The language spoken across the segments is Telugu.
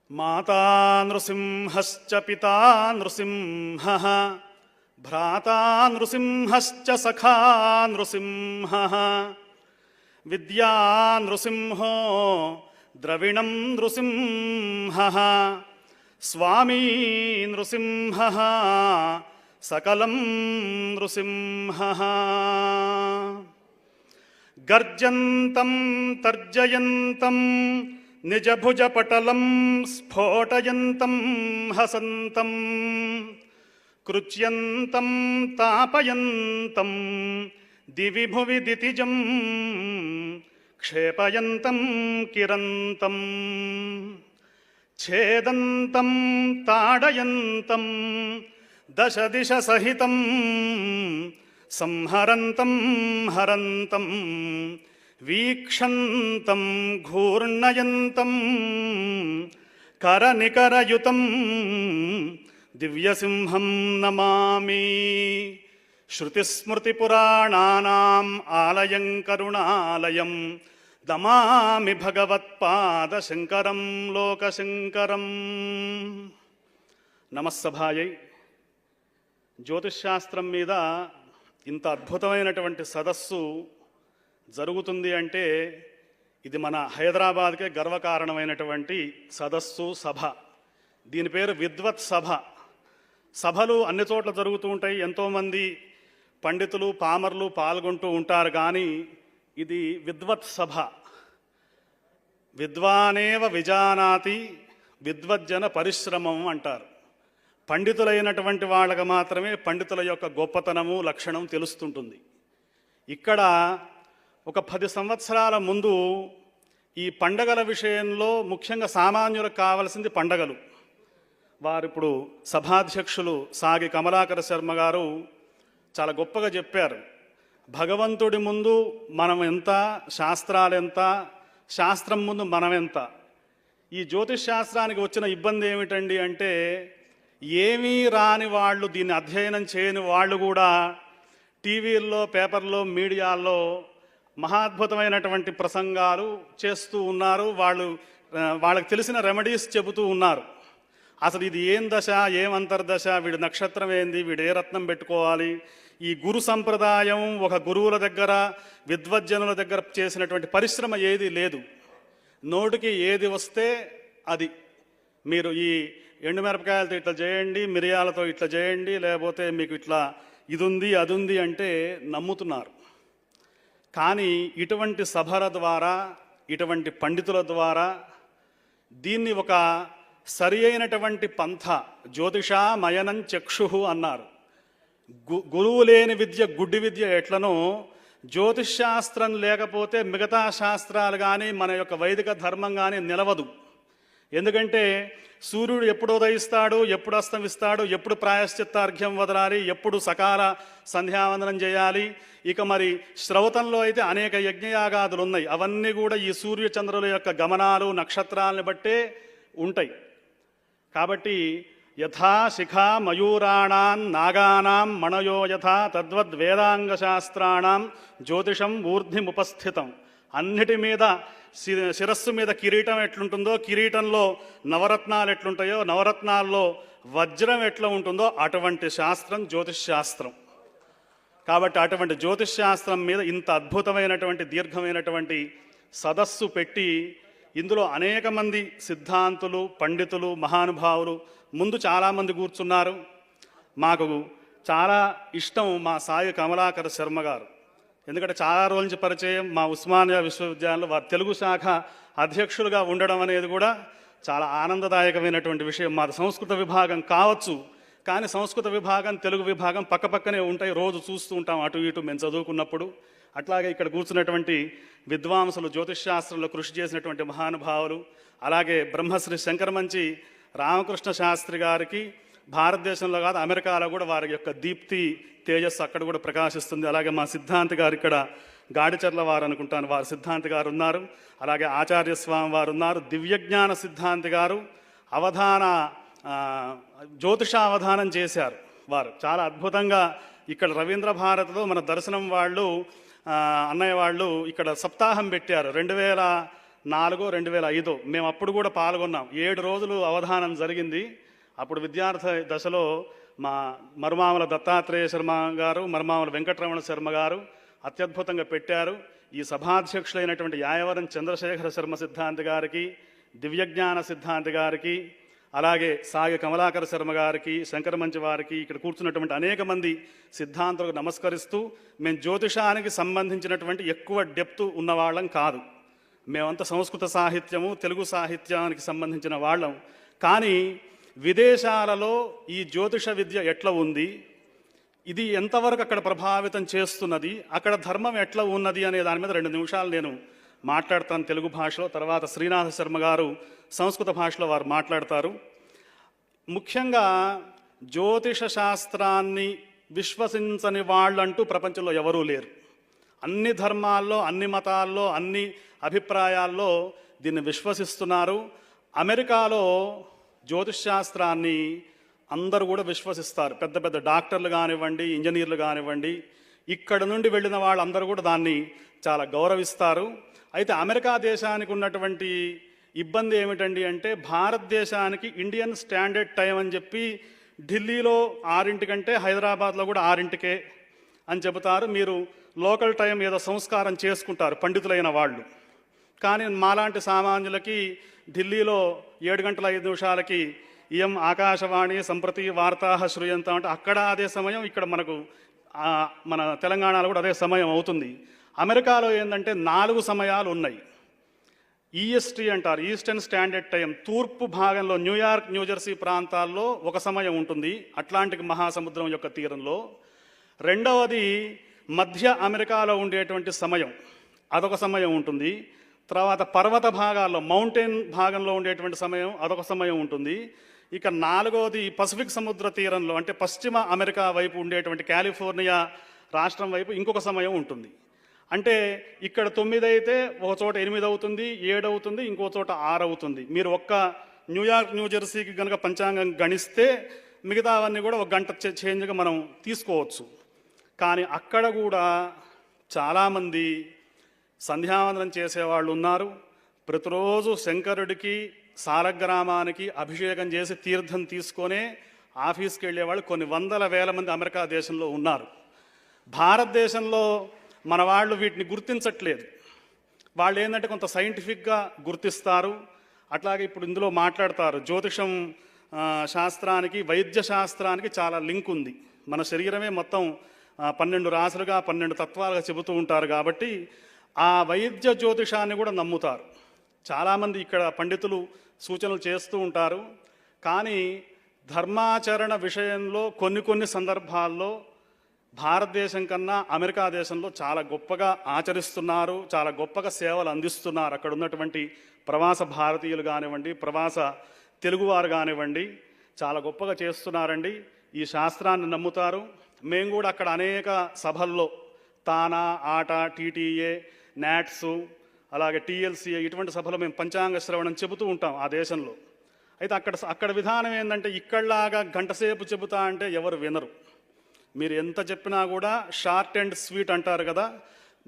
మాతా నృసింహశ్చ పితా నృసింహః భ్రాతా నృసింహశ్చ సఖా నృసింహః విద్యా నృసింహో ద్రవిణం నృసింహః స్వామీ నృసింహః సకలం నృసింహః గర్జంతం తర్జయంతం నిజభుజపటలం స్ఫోటయంతం హసంతం కృచ్యంతం తాపయంతం దివి భువి దితిజం క్షేపయంతం కిరంతం ఛేదంతం తాడయంతం దశ దిశ సహితం సంహరంతం హరంతం వీక్షంతం ఘూర్ణయంతం కరనికరయుతం దివ్యసింహం నమామి. శృతిస్మృతిపురాణానాం ఆలయం కరుణాలయం నమామి భగవత్పాదశంకరం లోకశంకరం. నమస్సభాయై. జ్యోతిష్శాస్త్రం మీద ఇంత అద్భుతమైనటువంటి సదస్సు జరుగుతుంది అంటే ఇది మన హైదరాబాద్కే గర్వకారణమైనటువంటి సదస్సు, సభ. దీని పేరు విద్వత్ సభ. సభలు అన్ని చోట్ల జరుగుతూ ఉంటాయి, ఎంతోమంది పండితులు పామర్లు పాల్గొంటూ ఉంటారు, కానీ ఇది విద్వత్ సభ. విద్వానేవ విజానాతి విద్వజ్జన పరిశ్రమం అంటారు. పండితులైనటువంటి వాళ్ళకి మాత్రమే పండితుల యొక్క గొప్పతనము లక్షణం తెలుస్తుంటుంది. ఇక్కడ ఒక 10 సంవత్సరాల ముందు ఈ పండగల విషయంలో ముఖ్యంగా సామాన్యులకు కావలసింది పండగలు. వారిప్పుడు సభాధ్యక్షులు సాగి కమలాకర శర్మ గారు చాలా గొప్పగా చెప్పారు. భగవంతుడి ముందు మనం ఎంత, శాస్త్రాలెంత, శాస్త్రం ముందు మనం ఎంత. ఈ జ్యోతిష్ శాస్త్రానికి వచ్చిన ఇబ్బంది ఏమిటండి అంటే, ఏమీ రాని వాళ్ళు, దీన్ని అధ్యయనం చేయని వాళ్ళు కూడా టీవీల్లో, పేపర్లో, మీడియాల్లో మహాద్భుతమైనటువంటి ప్రసంగాలు చేస్తూ ఉన్నారు. వాళ్ళకి తెలిసిన రెమెడీస్ చెబుతూ ఉన్నారు. అసలు ఇది ఏం దశ, ఏం అంతర్దశ, వీడి నక్షత్రం ఏంది, వీడు ఏ రత్నం పెట్టుకోవాలి, ఈ గురు సంప్రదాయం ఒక గురువుల దగ్గర, విద్వజ్జనుల దగ్గర చేసినటువంటి పరిశ్రమ ఏది లేదు. నోటికి ఏది వస్తే అది, మీరు ఈ ఎండుమిరపకాయలతో ఇట్లా చేయండి, మిరియాలతో ఇట్లా చేయండి, లేకపోతే మీకు ఇట్లా ఇది ఉంది అది ఉంది అంటే నమ్ముతున్నారు. కానీ ఇటువంటి సభల ద్వారా, ఇటువంటి పండితుల ద్వారా దీన్ని ఒక సరి అయినటువంటి పంథ, జ్యోతిషామయనం చక్షు అన్నారు. గురువు లేని విద్య గుడ్డి విద్య ఎట్లనో, జ్యోతిష్శాస్త్రం లేకపోతే మిగతా శాస్త్రాలు కానీ మన యొక్క వైదిక ధర్మం కానీ నిలవదు. ఎందుకంటే సూర్యుడు ఎప్పుడు ఉదయిస్తాడు, ఎప్పుడు అస్తమిస్తాడు, ఎప్పుడు ప్రాయశ్చిత్తార్ఘ్యం వదలాలి, ఎప్పుడు సకాల సంధ్యావందనం చేయాలి. ఇక మరి శ్రౌతంలో అయితే అనేక యజ్ఞయాగాదులు ఉన్నాయి. అవన్నీ కూడా ఈ సూర్యచంద్రుల యొక్క గమనాలు, నక్షత్రాలను బట్టే ఉంటాయి. కాబట్టి యథా శిఖా మయూరాణాం నాగానాం మణయో యథా తద్వద్ వేదాంగ శాస్త్రాణం జ్యోతిషం ఊర్ధ్విముపస్థితం. అన్నిటి మీద, శిరస్సు మీద కిరీటం ఎట్లుంటుందో, కిరీటంలో నవరత్నాలు ఎట్లుంటాయో, నవరత్నాల్లో వజ్రం ఎట్లా ఉంటుందో అటువంటి శాస్త్రం జ్యోతిష్ శాస్త్రం. కాబట్టి అటువంటి జ్యోతిష్ శాస్త్రం మీద ఇంత అద్భుతమైనటువంటి దీర్ఘమైనటువంటి సదస్సు పెట్టి, ఇందులో అనేక మంది సిద్ధాంతులు, పండితులు, మహానుభావులు ముందు చాలామంది కూర్చున్నారు. మాకు చాలా ఇష్టం మా సాయి కమలాకర శర్మ గారు. ఎందుకంటే చాలా రోజుల నుంచి పరిచయం. మా ఉస్మానియా విశ్వవిద్యాలయంలో వారి తెలుగు శాఖ అధ్యక్షులుగా ఉండడం అనేది కూడా చాలా ఆనందదాయకమైనటువంటి విషయం. మాది సంస్కృత విభాగం కావచ్చు, కానీ సంస్కృత విభాగం, తెలుగు విభాగం పక్కపక్కనే ఉంటాయి. రోజు చూస్తూ ఉంటాం అటు ఇటు మేము చదువుకున్నప్పుడు. అట్లాగే ఇక్కడ కూర్చున్నటువంటి విద్వాంసులు, జ్యోతిష్ శాస్త్రంలో కృషి చేసినటువంటి మహానుభావులు, అలాగే బ్రహ్మశ్రీ శంకరమంచి రామకృష్ణ శాస్త్రి గారికి భారతదేశంలో కాదు అమెరికాలో కూడా వారి యొక్క దీప్తి తేజస్సు అక్కడ కూడా ప్రకాశిస్తుంది. అలాగే మా సిద్ధాంతి గారు ఇక్కడ గాడిచర్ల వారు అనుకుంటాను, వారు సిద్ధాంతి గారు ఉన్నారు. అలాగే ఆచార్యస్వామి వారు ఉన్నారు. దివ్యజ్ఞాన సిద్ధాంతి గారు అవధాన జ్యోతిషావధానం చేశారు. వారు చాలా అద్భుతంగా ఇక్కడ రవీంద్ర భారతిలో మన దర్శనం వాళ్ళు అన్నయ్య వాళ్ళు ఇక్కడ సప్తాహం పెట్టారు. 2005 మేము అప్పుడు కూడా పాల్గొన్నాం. 7 రోజులు అవధానం జరిగింది. అప్పుడు విద్యార్థి దశలో మా మరుమాముల దత్తాత్రేయ శర్మ గారు, మరుమాముల వెంకటరమణ శర్మ గారు అత్యద్భుతంగా పెట్టారు. ఈ సభాధ్యక్షులైనటువంటి యాయవరం చంద్రశేఖర శర్మ సిద్ధాంతి గారికి, దివ్యజ్ఞాన సిద్ధాంతి గారికి, అలాగే సాగి కమలాకర శర్మ గారికి, శంకరమంచి వారికి, ఇక్కడ కూర్చున్నటువంటి అనేక మంది సిద్ధాంతులకు నమస్కరిస్తూ, మేము జ్యోతిషానికి సంబంధించినటువంటి ఎక్కువ డెప్త్ ఉన్నవాళ్ళం కాదు. మేమంతా సంస్కృత సాహిత్యము, తెలుగు సాహిత్యానికి సంబంధించిన వాళ్ళం. కానీ విదేశాలలో ఈ జ్యోతిష విద్య ఎట్లా ఉంది, ఇది ఎంతవరకు అక్కడ ప్రభావితం చేస్తున్నది, అక్కడ ధర్మం ఎట్లా ఉన్నది అనే దాని మీద 2 నిమిషాలు నేను మాట్లాడతాను తెలుగు భాషలో. తర్వాత శ్రీనాథ శర్మ గారు సంస్కృత భాషలో వారు మాట్లాడతారు. ముఖ్యంగా జ్యోతిష శాస్త్రాన్ని విశ్వసించని వాళ్ళంటూ ప్రపంచంలో ఎవరూ లేరు. అన్ని ధర్మాల్లో, అన్ని మతాల్లో, అన్ని అభిప్రాయాల్లో దీన్ని విశ్వసిస్తున్నారు. అమెరికాలో జ్యోతిష్ శాస్త్రాన్ని అందరూ కూడా విశ్వసిస్తారు. పెద్ద పెద్ద డాక్టర్లు కానివ్వండి, ఇంజనీర్లు కానివ్వండి, ఇక్కడ నుండి వెళ్ళిన వాళ్ళందరూ కూడా దాన్ని చాలా గౌరవిస్తారు. అయితే అమెరికా దేశానికి ఉన్నటువంటి ఇబ్బంది ఏమిటండి అంటే, భారతదేశానికి ఇండియన్ స్టాండర్డ్ టైం అని చెప్పి ఢిల్లీలో 6 కంటే హైదరాబాద్లో కూడా 6 అని చెబుతారు. మీరు లోకల్ టైం ఏదో సంస్కారం చేసుకుంటారు పండితులైన వాళ్ళు. కానీ మాలాంటి సామాన్యులకి ఢిల్లీలో 7:05 ఇయం ఆకాశవాణి సంప్రతి వార్తా శ్రూయంత అంటే అక్కడ అదే సమయం, ఇక్కడ మనకు మన తెలంగాణలో కూడా అదే సమయం అవుతుంది. అమెరికాలో ఏంటంటే 4 సమయాలు ఉన్నాయి. ఈఎస్టీ అంటారు, ఈస్టర్న్ స్టాండర్డ్ టైం. తూర్పు భాగంలో న్యూయార్క్, న్యూజెర్సీ ప్రాంతాల్లో ఒక సమయం ఉంటుంది అట్లాంటిక్ మహాసముద్రం యొక్క తీరంలో. రెండవది మధ్య అమెరికాలో ఉండేటువంటి సమయం, అదొక సమయం ఉంటుంది. తర్వాత పర్వత భాగాల్లో, మౌంటైన్ భాగంలో ఉండేటువంటి సమయం, అదొక సమయం ఉంటుంది. ఇక 4వది పసిఫిక్ సముద్ర తీరంలో అంటే పశ్చిమ అమెరికా వైపు ఉండేటువంటి కాలిఫోర్నియా రాష్ట్రం వైపు ఇంకొక సమయం ఉంటుంది. అంటే ఇక్కడ 9 అయితే ఒక చోట 8 అవుతుంది, 7 అవుతుంది, ఇంకో చోట 6 అవుతుంది. మీరు ఒక్క న్యూయార్క్, న్యూజెర్సీకి కనుక పంచాంగం గణిస్తే మిగతావన్నీ కూడా 1 గంట చేంజ్గా మనం తీసుకోవచ్చు. కానీ అక్కడ కూడా చాలామంది సంధ్యావందనం చేసేవాళ్ళు ఉన్నారు. ప్రతిరోజు శంకరుడికి, సాలగ్రామానికి అభిషేకం చేసి తీర్థం తీసుకొనే ఆఫీస్కి వెళ్ళేవాళ్ళు కొన్ని వందల వేల మంది అమెరికా దేశంలో ఉన్నారు. భారతదేశంలో మన వాళ్ళు వీటిని గుర్తించట్లేదు. వాళ్ళు ఏంటంటే కొంత సైంటిఫిక్గా గుర్తిస్తారు. అట్లాగే ఇప్పుడు ఇందులో మాట్లాడతారు, జ్యోతిషం శాస్త్రానికి, వైద్య శాస్త్రానికి చాలా లింక్ ఉంది. మన శరీరమే మొత్తం 12 రాసులుగా, 12 తత్వాలుగా చెబుతూ ఉంటారు. కాబట్టి ఆ వైద్య జ్యోతిషాన్ని కూడా నమ్ముతారు. చాలామంది ఇక్కడ పండితులు సూచనలు చేస్తూ ఉంటారు. కానీ ధర్మాచరణ విషయంలో కొన్ని సందర్భాల్లో భారతదేశం కన్నా అమెరికా దేశంలో చాలా గొప్పగా ఆచరిస్తున్నారు, చాలా గొప్పగా సేవలు అందిస్తున్నారు. అక్కడ ఉన్నటువంటి ప్రవాస భారతీయులు కానివ్వండి, ప్రవాస తెలుగువారు కానివ్వండి, చాలా గొప్పగా చేస్తున్నారండి. ఈ శాస్త్రాన్ని నమ్ముతారు. మేము కూడా అక్కడ అనేక సభల్లో తానా, ఆట, టీటీఏ, నాట్స్, అలాగే టీఎల్సీఏ ఇటువంటి సభలో మేము పంచాంగ శ్రవణం చెబుతూ ఉంటాం ఆ దేశంలో. అయితే అక్కడ విధానం ఏంటంటే, ఇక్కడలాగా గంటసేపు చెబుతా అంటే ఎవరు వినరు. మీరు ఎంత చెప్పినా కూడా షార్ట్ అండ్ స్వీట్ అంటారు కదా,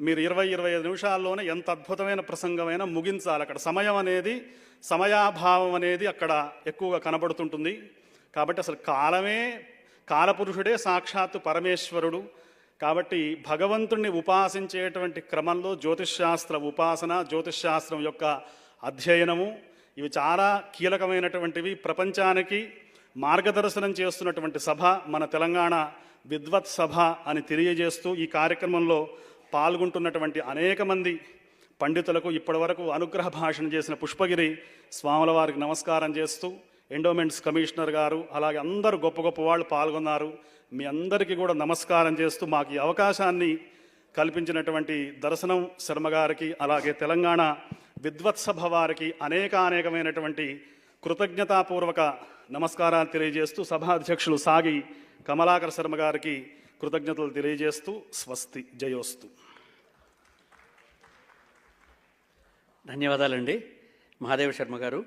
మీరు 20-25 నిమిషాల్లోనే ఎంత అద్భుతమైన ప్రసంగమైనా ముగించాలి. అక్కడ సమయం అనేది, సమయాభావం అనేది అక్కడ ఎక్కువగా కనబడుతుంటుంది. కాబట్టి అసలు కాలపురుషుడే సాక్షాత్తు పరమేశ్వరుడు. కాబట్టి భగవంతుణ్ణి ఉపాసించేటువంటి క్రమంలో జ్యోతిష్శాస్త్ర ఉపాసన, జ్యోతిష్శాస్త్రం యొక్క అధ్యయనము, ఇవి చాలా కీలకమైనటువంటివి. ప్రపంచానికి మార్గదర్శనం చేస్తున్నటువంటి సభ మన తెలంగాణ విద్వత్ సభ అని తెలియజేస్తూ, ఈ కార్యక్రమంలో పాల్గొంటున్నటువంటి అనేక మంది పండితులకు ఇప్పటివరకు అనుగ్రహ భాషణ చేసిన పుష్పగిరి స్వాముల వారికి నమస్కారం చేస్తూ, ఎండోమెంట్స్ కమిషనర్ గారు, అలాగే అందరూ గొప్ప వాళ్ళు పాల్గొన్నారు. మీ అందరికీ కూడా నమస్కారం చేస్తూ, మాకు ఈ అవకాశాన్ని కల్పించినటువంటి దర్శనం శర్మ గారికి, అలాగే తెలంగాణ విద్వత్సభ వారికి అనేకమైనటువంటి కృతజ్ఞతాపూర్వక నమస్కారాలు తెలియజేస్తూ, సభాధ్యక్షులు సాగి కమలాకర శర్మ గారికి కృతజ్ఞతలు తెలియజేస్తూ స్వస్తి, జయోస్తు. ధన్యవాదాలండి మహాదేవ శర్మ గారు.